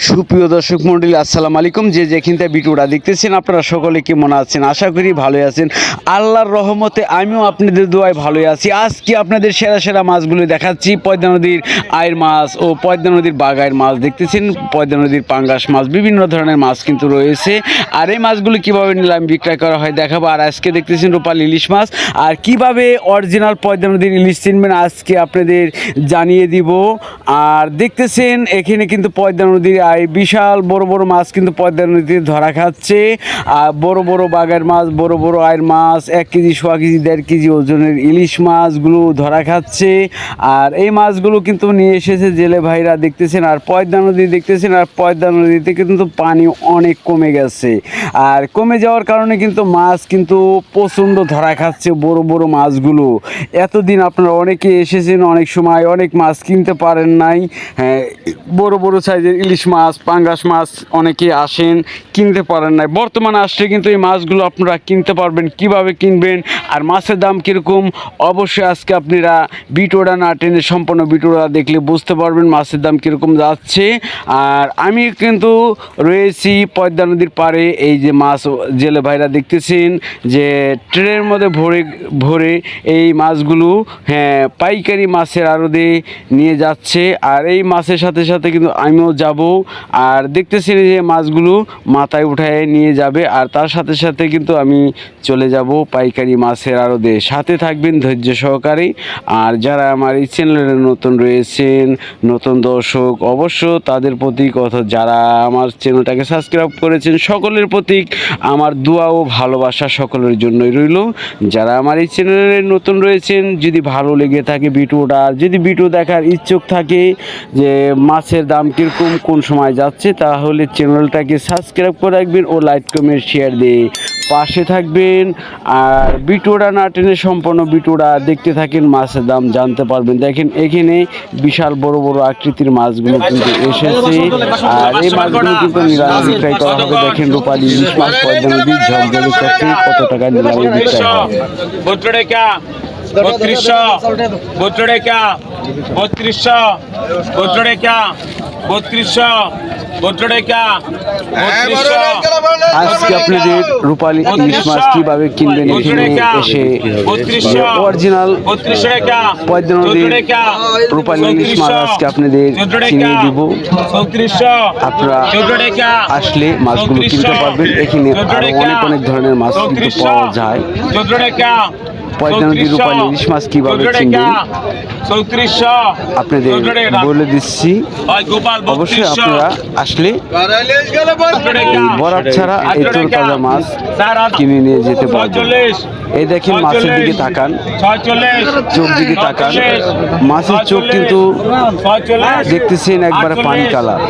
সুপ্রিয় দর্শক মণ্ডলী, আসসালামু আলাইকুম। যে যেখান থেকে ভিডিওটা দেখতেছেন আপনারা সকলে কেমন আছেন? আশা করি ভালোই আছেন। আল্লাহর রহমতে আমিও আপনাদের দোয়ায় ভালোই আছি। আজকে আপনাদের সেরা সেরা মাছগুলো দেখাচ্ছি। পদ্মা নদীর আয়ের মাছ ও পদ্মা নদীর বাগায়ের মাছ দেখতেছেন, পদ্মা নদীর পাঙ্গাস মাছ, বিভিন্ন ধরনের মাছ কিন্তু রয়েছে। আর এই মাছগুলো কীভাবে নিলাম বিক্রয় করা হয় দেখাবো। আর আজকে দেখতেছেন রূপালী ইলিশ মাছ। আর কিভাবে অরিজিনাল পদ্মা নদীর ইলিশ চিনবেন আজকে আপনাদের জানিয়ে দিব। আর দেখতেছেন এখানে কিন্তু পদ্মা নদীর বিশাল বড় বড় মাছ কিন্তু পদ্মা নদীতে ধরা খাচ্ছে। আর বড় বড় বাগের মাছ, বড় বড় আয়ের মাছ, 1 কেজি, 1.5 কেজি, 1.5 কেজি ওজনের ইলিশ মাছগুলো ধরা খাচ্ছে। আর এই মাছগুলো কিন্তু নিয়ে এসেছে জেলে ভাইরা দেখতেছেন। আর পদ্মা নদী দেখতেছেন, আর পদ্মা নদীতে কিন্তু পানি অনেক কমে গেছে। আর কমে যাওয়ার কারণে কিন্তু মাছ কিন্তু প্রচণ্ড ধরা খাচ্ছে বড় বড় মাছগুলো। এতদিন আপনারা অনেকে এসেছেন, অনেক সময় অনেক মাছ কিনতে পারেন নাই। হ্যাঁ, বড় বড় সাইজের ইলিশ মাছ, পাঙ্গাস মাছ অনেকে আসেন, কিনতে পারেন নাই। বর্তমানে আসলে কিন্তু এই মাছগুলো আপনারা কিনতে পারবেন। কিভাবে কিনবেন আর মাছের দাম কীরকম, অবশ্যই আজকে আপনারা ভিডিওটা না টেনে সম্পূর্ণ ভিডিওটা দেখলে বুঝতে পারবেন মাছের দাম কীরকম যাচ্ছে। আর আমি কিন্তু রয়েছি পদ্মা নদীর পাড়ে। এই যে মাছ জেলে ভাইরা দেখতেছেন যে ট্রেনের মধ্যে ভরে ভরে এই মাছগুলো পাইকারি মাছের আড়তে নিয়ে যাচ্ছে। আর এই মাছের সাথে সাথে কিন্তু আমিও যাব। আর দেখতেছেন যে মাছগুলো মাথায় উঠায় নিয়ে যাবে। আর তার সাথে সাথে কিন্তু আমি চলে যাব পাইকারি মাছের আড়তে। সাথে থাকবেন ধৈর্য সহকারে। আর যারা আমার এই চ্যানেলে নতুন রয়েছেন, নতুন দর্শক, অবশ্য তাদের প্রতি কথা, যারা আমার চ্যানেলটাকে সাবস্ক্রাইব করেছেন সকলের প্রতি আমার দোয়া ও ভালোবাসা সকলের জন্যই রইল। যারা আমার এই চ্যানেলে নতুন রয়েছেন, যদি ভালো লেগে থাকে ভিডিওটা, আর যদি ভিডিও দেখার ইচ্ছুক থাকে যে মাছের দাম কীরকম, কোন সময় যাচ্ছে, তাহলে চ্যানেলটাকে সাবস্ক্রাইব করে রাখবেন ও লাইক কমেন্ট শেয়ার দিয়ে পাশে থাকবেন। আর ভিডিওটা না টেনে সম্পূর্ণ ভিডিওটা দেখতে থাকেন, মাছের দাম জানতে পারবেন। দেখেন এখানে বিশাল বড় বড় আকৃতির মাছগুলো কিন্তু এসেছে। আর এই মাছগুলো কিন্তু নিলামে বিক্রয় করা হবে। দেখেন রূপালী ইলিশ মাছ পদ্মা নদীর ঝলঝলে চটে কত টাকা নিলামে বিক্রয় হবে। 3200 আজকে আপনাদের রূপালী ইলিশ মাছ কিভাবে কিনবেন এখানে এসে অরিজিনাল পদ্মা নদীর রূপালী ইলিশ মাছ আজকে আপনাদের চিনিয়ে দিব। আপনারা আসলে মাছগুলো কিনতে পারবেন। এখানে আরো অনেক ধরনের মাছ কিন্তু পাওয়া যায়। পদ্মা নদীর রূপালী ইলিশ মাছ কিভাবে চিনবেন আপনাদের বলে দিচ্ছি। অবশ্যই আপনারা আসলে এই বরাত ছাড়া এই তরতাজা মাছ কিনে নিয়ে যেতে পারবেন। এই দেখেন মাছের দিকে তাকান, চোখ দিকে তাকান। মাছের চোখ কিন্তু দেখতেছেন একবারে পানি কালার,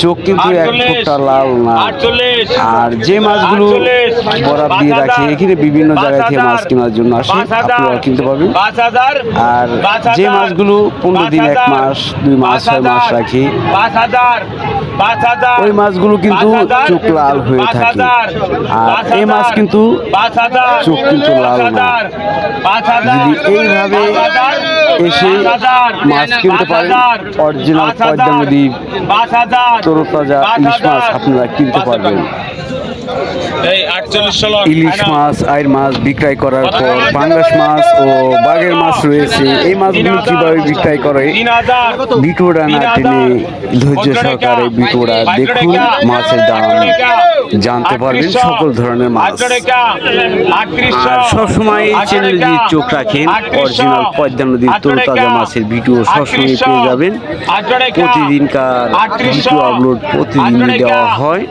চোখ কিন্তু এক ফোঁটা লাল না। আর যে মাছগুলো বরাত দিয়ে রাখে, এখানে বিভিন্ন জায়গা থেকে মাছ কেনার জন্য আসে, আপনারা কিনতে পারবেন। আর যে মাছগুলো 15 দিন, 1 মাস, 2 মাস, 6 মাস রাখি, ওই মাছগুলো কিন্তু চোখ লাল হয়ে থাকে। আর এই মাছ কিন্তু চোখ কিন্তু লাল না। যদি এইভাবে এসে মাছ কিনতে পারেন, অরিজিনাল পদ্মা নদীর তরতাজা ইলিশ মাছ আপনারা কিনতে পারবেন। ইলিশ মাছ, আয়ের মাছ বিক্রয় করার পর পাঙ্গাস মাছ ও বাগের মাছ রয়েছে। এই মাছগুলো কিভাবে বিক্রয় করে ভিডিওটা না টেনে ধৈর্য সহকারে ভিডিওটা দেখুন, মাছের দাম জানতে পারবেন, সকল ধরনের মাছ। আর সবসময় এই চ্যানেলে যদি চোখ রাখেন, অরিজিনাল পদ্মা নদীর তরতাজা মাছের ভিডিও সবসময় পেয়ে যাবেন। প্রতিদিনকার ভিডিও আপলোড প্রতিদিন দেওয়া হয়।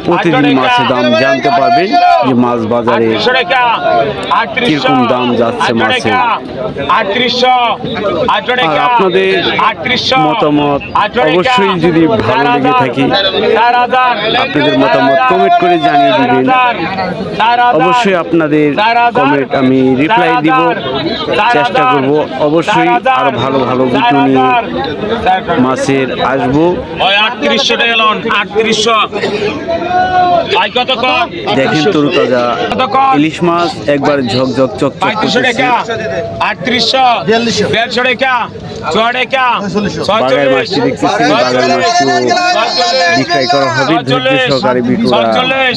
প্রতিদিন মাছের দাম জানতে পারবেন যে মাছ বাজারে কিরকম দাম যাচ্ছে মাছের। আর আপনাদের মতামত অবশ্যই যদি ভালো লেগে থাকে, আপনাদের মতামত কমেন্ট করে জানিয়ে দিবেন। অবশ্যই আপনাদের কমেন্ট আমি রিপ্লাই দিব, চেষ্টা করব। অবশ্যই আরো ভালো ভালো ভিডিও নিয়ে মাছের আসবো। 3800 টাকা লোন 3800 ভাই কত কম? দেখেন তরুতাজা ইলিশ মাছ একবার ঝকঝক চকচক 3500 করতেছে। টাকা, 3800, 4200 টাকা, 4 টাকা, বাগার মাছটি দেখতেছি, বাগার মাছটিও বিক্রয় করা হবে। ধৈর্য সহকারে বিটুরা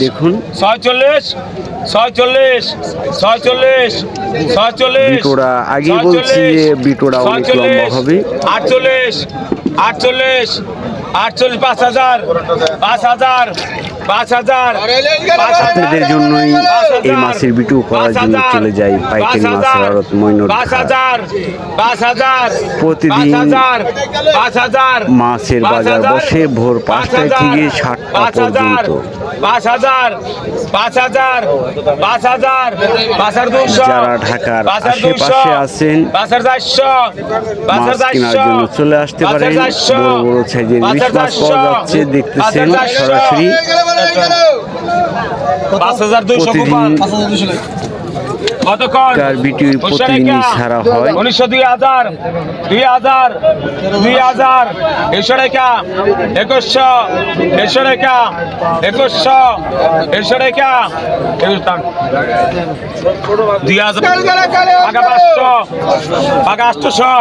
দেখুন। 46, 46, 46, 46, বিটুরা আগেই বলছি যে বিটুরা অনেক লম্বা হবে। 48, 48, 48, 5000, 5000, 5000, আপনাদের জন্যই এই মাছের বিটু করার জন্য চলে যাই পাইকারি মাছের আড়ত মইনুর ঘাট। 5000, 5000, প্রতিদিন 5000, 5000, মাছের বাজার বসে ভোর 5টা থেকে 7টা পর্যন্ত। 5000, 5000, 5000, 5200, যারা ঢাকার আশেপাশে আছেন, 5400, মাছ কেনার জন্য চলে আসতে পারেন। বড় বড় সাইজের ইলিশ মাছ পাওয়া যাচ্ছে, দেখতেছেন সরাসরি। 5200 প্রতিদিন কতক্ষণ? কার ভিডিও প্রতিদিনই ছাড়া হয়। 1900, 2000, 2000, 2000, 100 টাকা, 2100, 100 টাকা, 2100, 100 টাকা, 2000, টাকা 500, টাকা 800,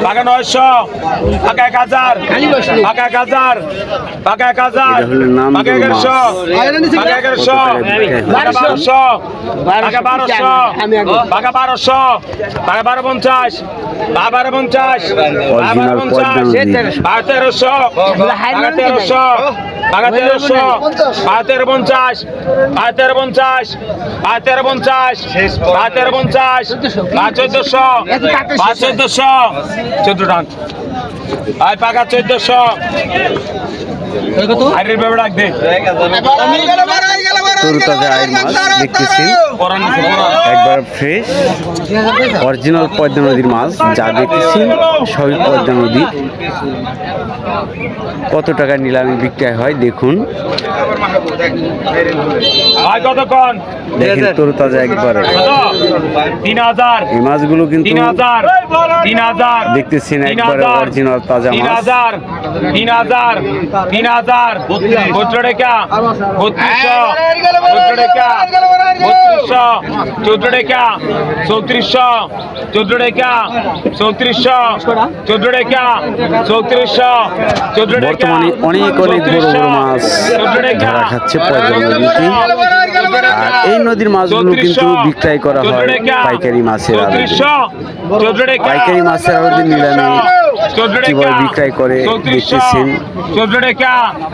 টাকা 900, টাকা 1000, টাকা 1000, টাকা 1000, এটা হলো নাম টাকা 1100, টাকা 1100, টাকা 1200, টাকা 1200, টাকা 1200, টাকা 1250, টাকা 1250, টাকা 1250, টাকা 1300, টাকা 1300, টাকা 1300, টাকা 1350, টাকা 1350, টাকা 1350, টাকা 1350, টাকা 1400, টাকা 1400, 14 টাকা। আয় পাকা 1400, আইরের ব্যাপারে ডাক দে। তরুতাজা আয়ের মাছ দেখতেছেন, একবার ফ্রেশ অরিজিনাল পদ্মা নদীর মাছ যা দেখতেছেন সবই পদ্মা নদী। কত টাকা নিলামে বিক্রয় হয় দেখুন। আয় কতক্ষণ? দেখেন তরুতাজা একবারে 3000, এই মাছগুলো কিন্তু 3000, 3000, দেখতেছেন একবারে অরিজিনাল তাজা মাছ। 3000, 3000, 3000, 17 টাকা, 3200, 17 টাকা, 3200, 14 টাকা, 3400, 14 টাকা, 3400, 14 টাকা, 3400, 14 টাকা। বর্তমানে অনেক অনেক বড় বড় মাছ ধরা খাচ্ছে পদ্মা নদীতে। আর এই নদীর মাছগুলো কিন্তু বিক্রয় করা হয় পাইকারি মাছের আড়তে। 14 টাকা, পাইকারি মাছের আড়তে নিলামে কিভাবে বিক্রয় করে দেখতেছেন। 14 টাকা,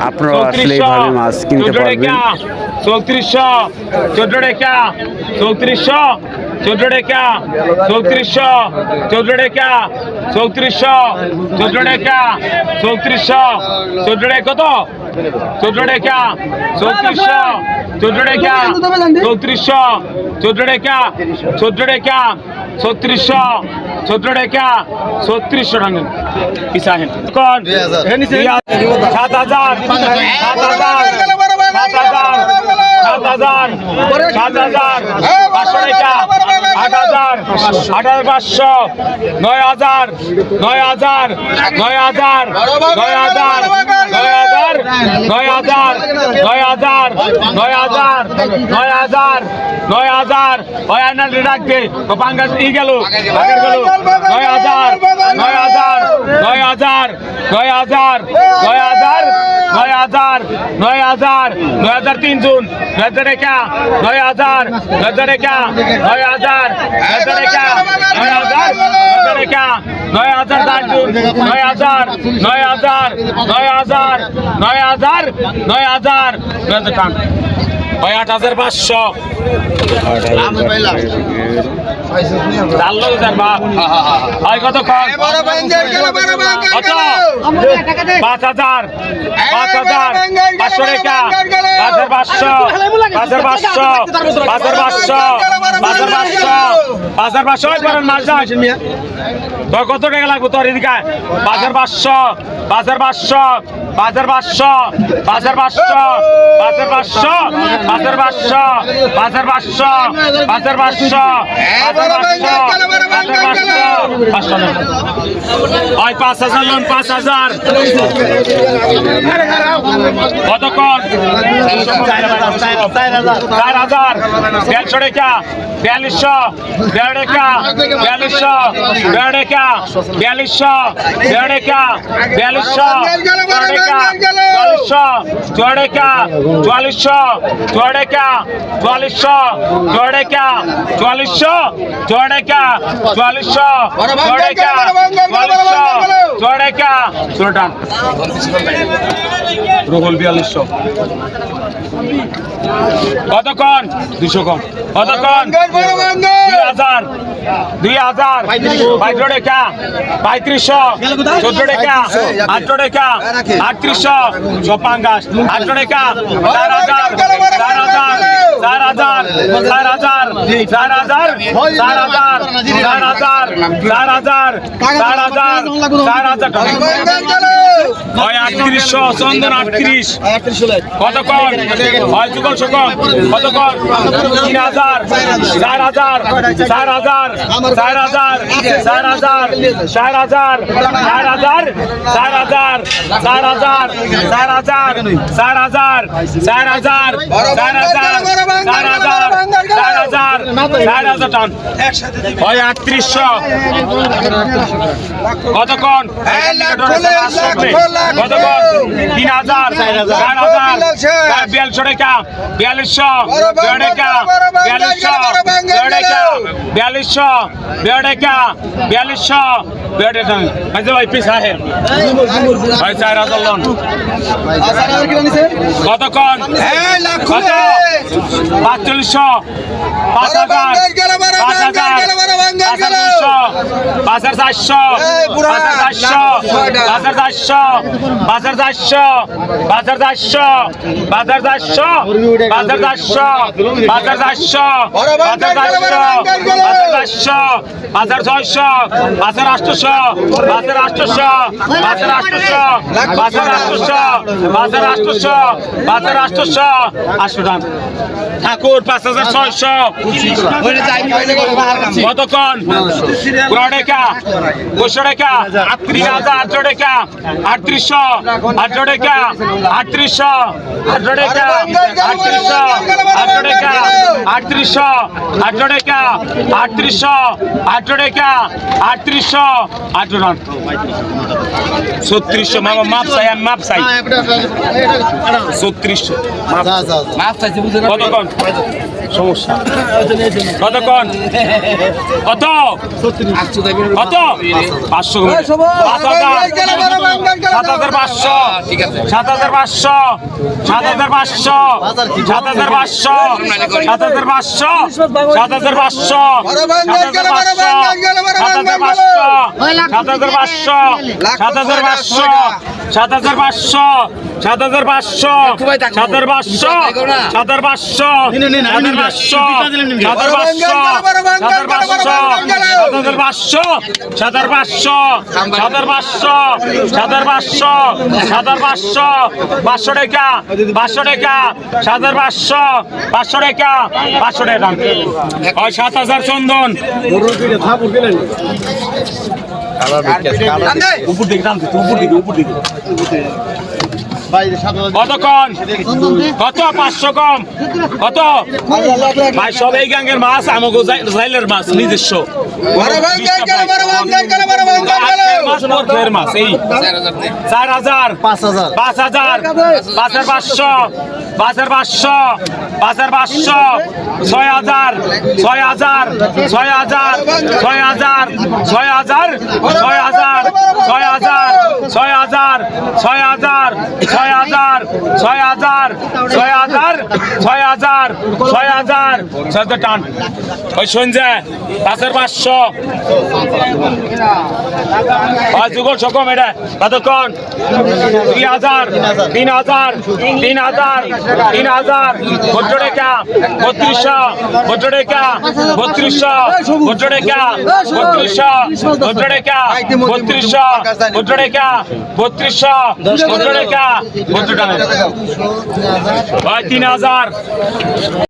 আপনারা আসলে এইভাবে মাছ কিনতে পারবেন। 3400, 14 টাকা, 3400, 14 টাকা, 3400, 14 টাকা, 3400, 14 টাকা, 3400, 14 টাকা কত? 14 টাকা, 3400, 14 টাকা, 3400, 14 টাকা, 14 টাকা, 3600, 14 টাকা, 3600 টাকা পিছাহেন কোন 7000, 7000, 7000, 7000, 7000, 500 টাকা, 8000, 8500, 9000, 9000, 9000, 9000, 9000, 9000, 9000, 9000, 9000, 9000, ওই আনার রাখবে তো পাঙ্গাস ই গেল আগের গেল 9000, 9000, 9000, 9000, 9000, 9000, 9000, 9000 3 জুন 9000 টাকা, 9000, 9000 টাকা, 9000, 9000 টাকা, 9000, 9000 টাকা, 9000 4 জুন 9000, 9000, 9000, 9000, 9000, 9000 টাকা ভাই 8500 ডাল্লো যান বাপ ভাই কত কম কত 5000, 5000, 500 টাকা, 5500, 5500, 5500, 5500, 5500 মাছ যান তোর কত টাকা লাগবে তোর এদিকে 5500 5500 5500 5500 5500 5500 5500 5500 ওই 5000 লোন 5000 কতক্ষণ 4000 150 টাকা 4200 টাকা 4200 টাকা 4200 টাকা 4200 টাকা 4400 টাকা 4400 টাকা 4400 টাকা 4400 টাকা 4400 টাকা সুলতান রুহুল 4200 কতক্ষণ 200 কম কতক্ষণ 2000 2000 22 টাকা 3500 14 টাকা 8 টাকা 3800 55 8 টাকা 4000 4000 4000 4000 ওই 3800 চন্দন 38 কতক্ষণ হয় যুগল সকল কতক্ষণ 3000 4000 4000 4000 4000 4000 4000 4000 4000 4000 4000 4000 টন ওই 3800 কতক্ষণ কতক্ষণ 3000 4000 4200 টাকা 4200 টাকা 4200 টাকা 4200 টাকা 4200 টাকা মানে ভাই পিস আহে ভাই 4000 লোন কতক্ষণ কত 4500 5000 5400 ঠাকুর 5600 কতক্ষণ 15 টাকা 200 টাকা 3000 টাকা 3800 টাকা 3800 টাকা 3800 টাকা 3800 টাকা 3800 টাকা 3800 3600 মামা মাপ চাই আমি মাপ চাই 3600 মাপ চাইছি বুঝলেন কতক্ষণ সমস্যা কতক্ষণ কত কত 500 7500 7500 7500 7500 7000 চন্দন উপর দিকে কতক্ষণ কত 500 কম কত ভাই সব এই গ্যাংয়ের মাছ আমাকে জাইলের মাছ নিজস্ব মাছ এই 4000 5000 5500 5500 6000 6000 6000 6000 6000 6000 6000 6000 6000 6,000 6,000 টান ওই শুনছে পাঁচের 500 যুগল সকম এটা কতক্ষণ 3,000 3,000 ভোট টাকা 3200 ভোট টাকা 3200 ভোট টাকা 3200 ভোট টাকা 3200 ভোট টাকা 3200 ভোট টাকা ভোট টাকা 3,000